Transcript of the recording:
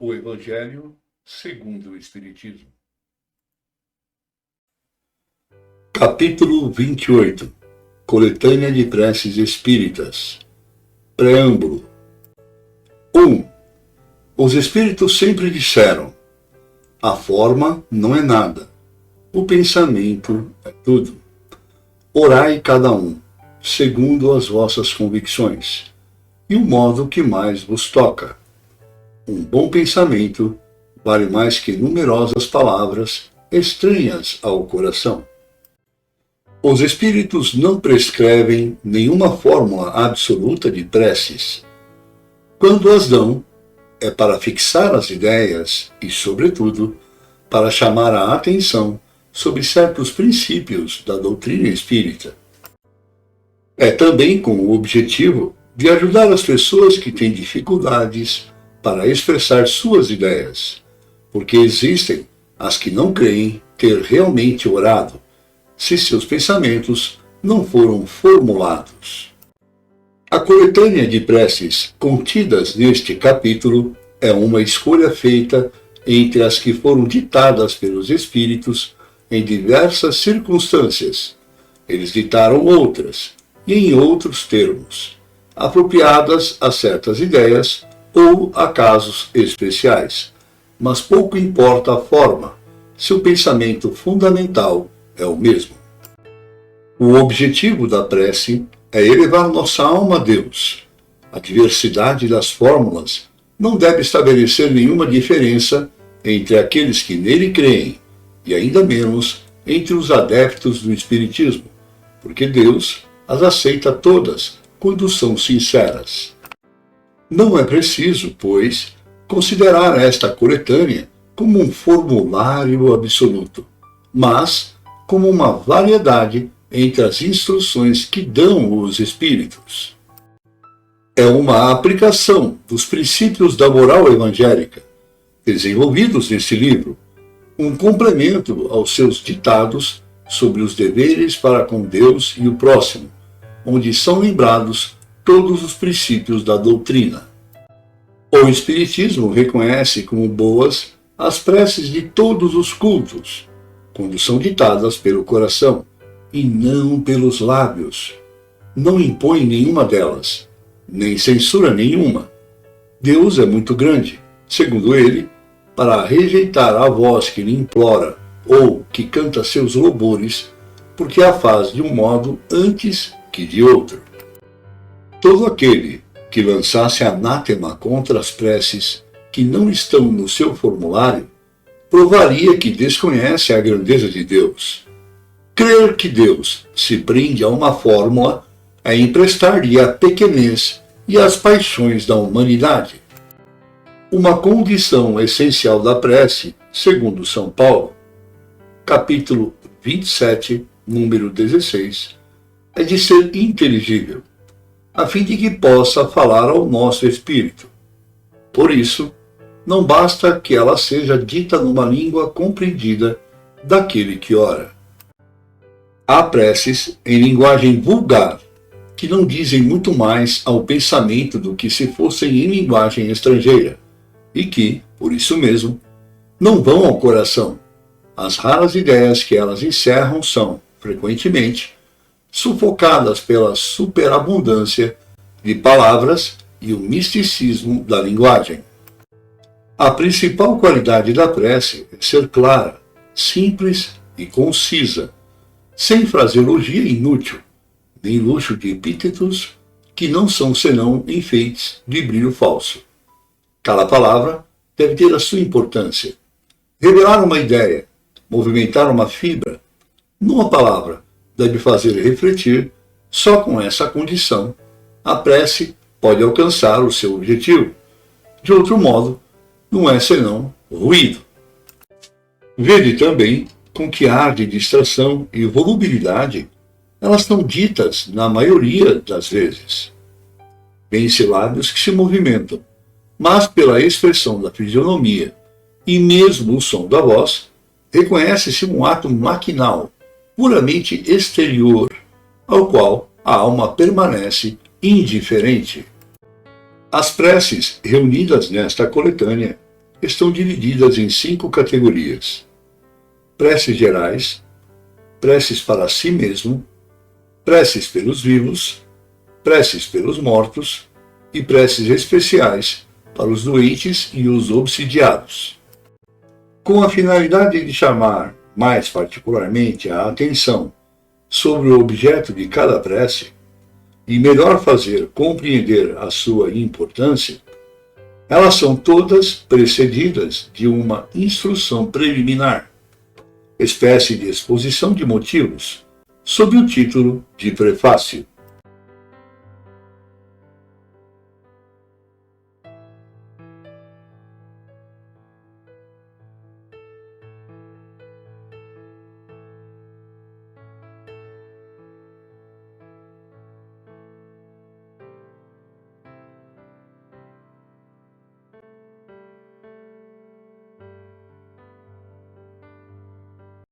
O Evangelho segundo o Espiritismo. Capítulo 28. Coletânea de Preces Espíritas. Preâmbulo. 1. Os Espíritos sempre disseram: a forma não é nada, o pensamento é tudo. Orai cada um, segundo as vossas convicções, e o modo que mais vos toca. Um bom pensamento vale mais que numerosas palavras estranhas ao coração. Os Espíritos não prescrevem nenhuma fórmula absoluta de preces. Quando as dão, é para fixar as ideias e, sobretudo, para chamar a atenção sobre certos princípios da doutrina espírita. É também com o objetivo de ajudar as pessoas que têm dificuldades para expressar suas ideias, porque existem as que não creem ter realmente orado, se seus pensamentos não foram formulados. A coletânea de preces contidas neste capítulo é uma escolha feita entre as que foram ditadas pelos Espíritos em diversas circunstâncias. Eles ditaram outras, e em outros termos, apropriadas a certas ideias ou a casos especiais, mas pouco importa a forma, se o pensamento fundamental é o mesmo. O objetivo da prece é elevar nossa alma a Deus. A diversidade das fórmulas não deve estabelecer nenhuma diferença entre aqueles que nele creem, e ainda menos entre os adeptos do Espiritismo, porque Deus as aceita todas quando são sinceras. Não é preciso, pois, considerar esta coletânea como um formulário absoluto, mas como uma variedade entre as instruções que dão os Espíritos. É uma aplicação dos princípios da moral evangélica, desenvolvidos nesse livro, um complemento aos seus ditados sobre os deveres para com Deus e o próximo, onde são lembrados todos os princípios da doutrina. O Espiritismo reconhece como boas as preces de todos os cultos, quando são ditadas pelo coração e não pelos lábios. Não impõe nenhuma delas, nem censura nenhuma. Deus é muito grande, segundo ele, para rejeitar a voz que lhe implora ou que canta seus louvores, porque a faz de um modo antes que de outro. Todo aquele que lançasse anátema contra as preces que não estão no seu formulário, provaria que desconhece a grandeza de Deus. Crer que Deus se prende a uma fórmula é emprestar-lhe a pequenez e as paixões da humanidade. Uma condição essencial da prece, segundo São Paulo, capítulo 27, número 16, é de ser inteligível, a fim de que possa falar ao nosso espírito. Por isso, não basta que ela seja dita numa língua compreendida daquele que ora. Há preces em linguagem vulgar, que não dizem muito mais ao pensamento do que se fossem em linguagem estrangeira, e que, por isso mesmo, não vão ao coração. As raras ideias que elas encerram são, frequentemente, sufocadas pela superabundância de palavras e o misticismo da linguagem. A principal qualidade da prece é ser clara, simples e concisa, sem fraseologia inútil, nem luxo de epítetos que não são senão enfeites de brilho falso. Cada palavra deve ter a sua importância. Revelar uma ideia, movimentar uma fibra, numa palavra, deve fazer refletir. Só com essa condição, a prece pode alcançar o seu objetivo. De outro modo, não é senão ruído. Vede também com que ar de distração e volubilidade elas são ditas na maioria das vezes. Vêm-se lábios que se movimentam, mas pela expressão da fisionomia e mesmo o som da voz, reconhece-se um ato maquinal, puramente exterior, ao qual a alma permanece indiferente. As preces reunidas nesta coletânea estão divididas em 5 categorias: preces gerais, preces para si mesmo, preces pelos vivos, preces pelos mortos e preces especiais para os doentes e os obsidiados. Com a finalidade de chamar mais particularmente a atenção sobre o objeto de cada prece e melhor fazer compreender a sua importância, elas são todas precedidas de uma instrução preliminar, espécie de exposição de motivos, sob o título de prefácio.